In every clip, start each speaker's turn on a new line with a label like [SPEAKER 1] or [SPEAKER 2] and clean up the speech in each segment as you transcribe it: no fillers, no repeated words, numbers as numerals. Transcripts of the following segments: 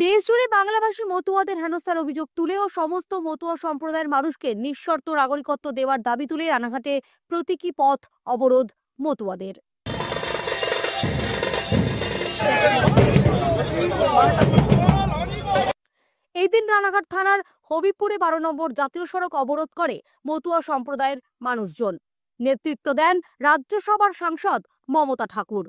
[SPEAKER 1] দেশজুড়ে বাংলাভাষী মতুয়াদের হেনস্থার অভিযোগ তুলে ও সমস্ত মতুয়া সম্প্রদায়ের মানুষকে নিঃশর্ত নাগরিকত্ব দেওয়ার দাবি তুলে রানাঘাটে প্রতীকী পথ অবরোধ মতুয়াদের। এই দিন রানাঘাট থানার হবিবপুরে 12 নম্বর জাতীয় সড়ক অবরোধ করে মতুয়া সম্প্রদায়ের মানুষজন। নেতৃত্ব দেন রাজ্যসভার সাংসদ মমতা ঠাকুর।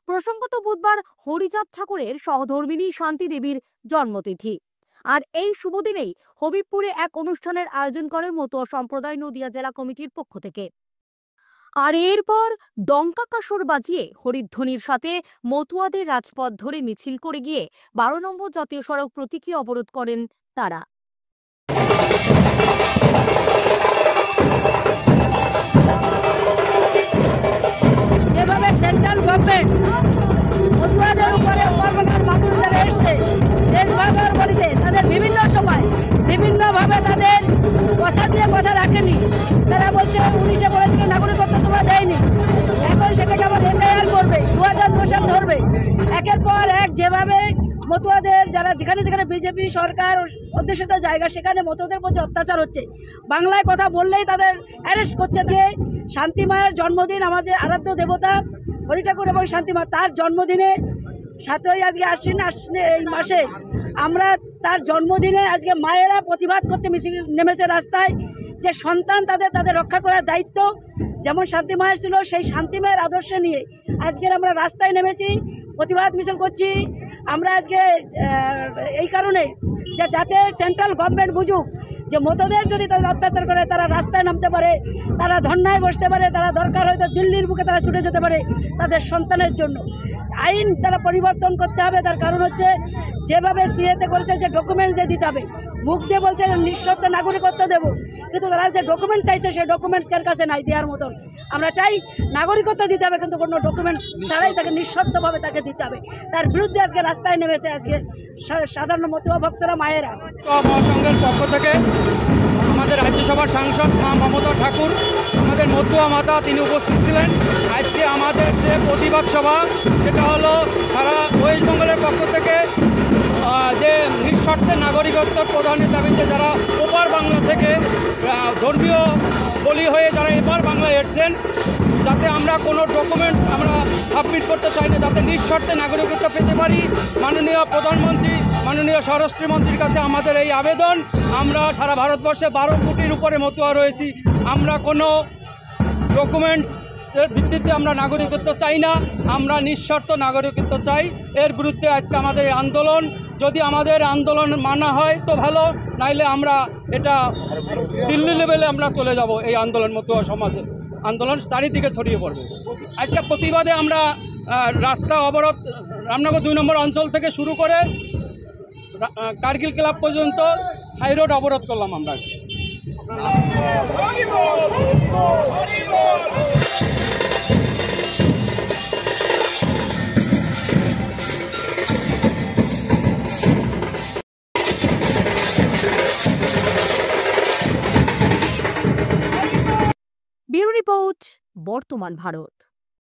[SPEAKER 1] প্রসঙ্গত বুধবার হরিচাঁদ ঠাকুরের সহধর্মিনী শান্তি দেবীর জন্মতিথি, আর এই শুভ দিনেই হবিবপুরে এক অনুষ্ঠানের আয়োজন করে মতুয়া সম্প্রদায় নদিয়া জেলা কমিটির পক্ষ থেকে। আর এরপর ডঙ্কা কাসর বাজিয়ে হরিধ্বনির সাথে মতুয়াদের রাজপথ ধরে মিছিল করে গিয়ে 12 নম্বর জাতীয় সড়ক প্রতীকী অবরোধ করেন তারা।
[SPEAKER 2] যেভাবে সেন্ট্রাল গভর্নমেন্ট মতুয়াদের উপরে কর্মকার মানুষ যারা এসছে দেশ ভাগার বলিতে তাদের বিভিন্ন সময় বিভিন্নভাবে তাদের কথা দিয়ে কথা রাখেনি। তারা বলছে 19-এ বলেছিল নাগরিকত্ব তোমরা দেয়নি, এখন সেটাকে আবার এসআইআর করবে, 2002 সাল ধরবে। একের পর এক যেভাবে মতুয়াদের যারা যেখানে যেখানে বিজেপি সরকার অধ্যুষিত জায়গা সেখানে মতুয়াদের প্রতি অত্যাচার হচ্ছে। বাংলায় কথা বললেই তাদের অ্যারেস্ট করছে। যে শান্তি মায়ের জন্মদিন, আমাদের আরাধ্য দেবতা হরি ঠাকুর এবং শান্তিমা, তার জন্মদিনে 7ই আজকে আশ্বিন এই মাসে আমরা তার জন্মদিনে আজকে মায়েরা প্রতিবাদ করতে মিছিল নেমেছে রাস্তায়। যে সন্তান তাদের রক্ষা করার দায়িত্ব যেমন শান্তি মায়ের ছিল, সেই শান্তি মায়ের আদর্শে নিয়ে আজকের আমরা রাস্তায় নেমেছি, প্রতিবাদ মিছিল করছি। আমরা আজকে এই কারণে যে যাতে সেন্ট্রাল গভর্নমেন্ট বুঝুক যে মতুয়াদের যদি তাদের অত্যাচার করে তারা রাস্তায় নামতে পারে, তারা ধর্নায় বসতে পারে, তারা দরকার হয়তো দিল্লির বুকে তারা ছুটে যেতে পারে তাদের সন্তানের জন্য। আইন তারা পরিবর্তন করতে হবে। তার কারণ হচ্ছে যেভাবে সিএতে করেছে যে ডকুমেন্টস দিয়ে দিতে হবে, মুখ দিয়ে বলছে নিঃশর্ত নাগরিকত্ব দেবো, কিন্তু তারা যে ডকুমেন্টস চাইছে সেই ডকুমেন্টস কার কাছে নাই দেওয়ার মতন। আমরা চাই নাগরিকত্ব দিতে হবে, কিন্তু কোনো ডকুমেন্টস ছাড়াই তাকে নিঃশর্তভাবে তাকে দিতে হবে। তার বিরুদ্ধে আজকে রাস্তায় নেমেছে আজকে সাধারণ মতুয়া ভক্তরা, মায়েরা।
[SPEAKER 3] মহাসংঘের পক্ষ থেকে আমাদের রাজ্যসভার সাংসদ মা মমতা ঠাকুর, আমাদের মতুয়া মাতা, তিনি উপস্থিত ছিলেন। আজকে আমাদের যে প্রতিবাদ সভা সেটা হলো সারা ওয়েস্ট বেঙ্গলের পক্ষ থেকে যে নিঃশর্তে নাগরিকত্ব প্রদানের দাবিতে যারা ওপার বাংলা থেকে ধর্মীয় বলি হয়ে যারা এপার বাংলায় এসেছেন, যাতে আমরা কোনো ডকুমেন্ট আমরা সাবমিট করতে চাই না, যাতে নিঃশর্তে নাগরিকত্ব পেতে পারি। মাননীয় প্রধানমন্ত্রী, মাননীয় স্বরাষ্ট্রমন্ত্রীর কাছে আমাদের এই আবেদন। আমরা সারা ভারতবর্ষে 12 কোটির উপরে মতুয়া রয়েছি, আমরা কোনো ডকুমেন্টের ভিত্তিতে আমরা নাগরিকত্ব চাই না, আমরা নিঃশর্ত নাগরিকত্ব চাই। এর বিরুদ্ধে আজকে আমাদের এই আন্দোলন। যদি আমাদের আন্দোলন মানা হয় তো ভালো, নাইলে আমরা এটা দিল্লি লেভেলে আমরা চলে যাব। এই আন্দোলন মতুয়া সমাজের আন্দোলন চারিদিকে ছড়িয়ে পড়বে। আজকে প্রতিবাদে আমরা রাস্তা অবরোধ রামনগর 2 নম্বর অঞ্চল থেকে শুরু করে কার্গিল ক্লাব পর্যন্ত হাই রোড অবরোধ করলাম আমরা আজকে।
[SPEAKER 1] ব্যুরো রিপোর্ট, বর্তমান ভারত।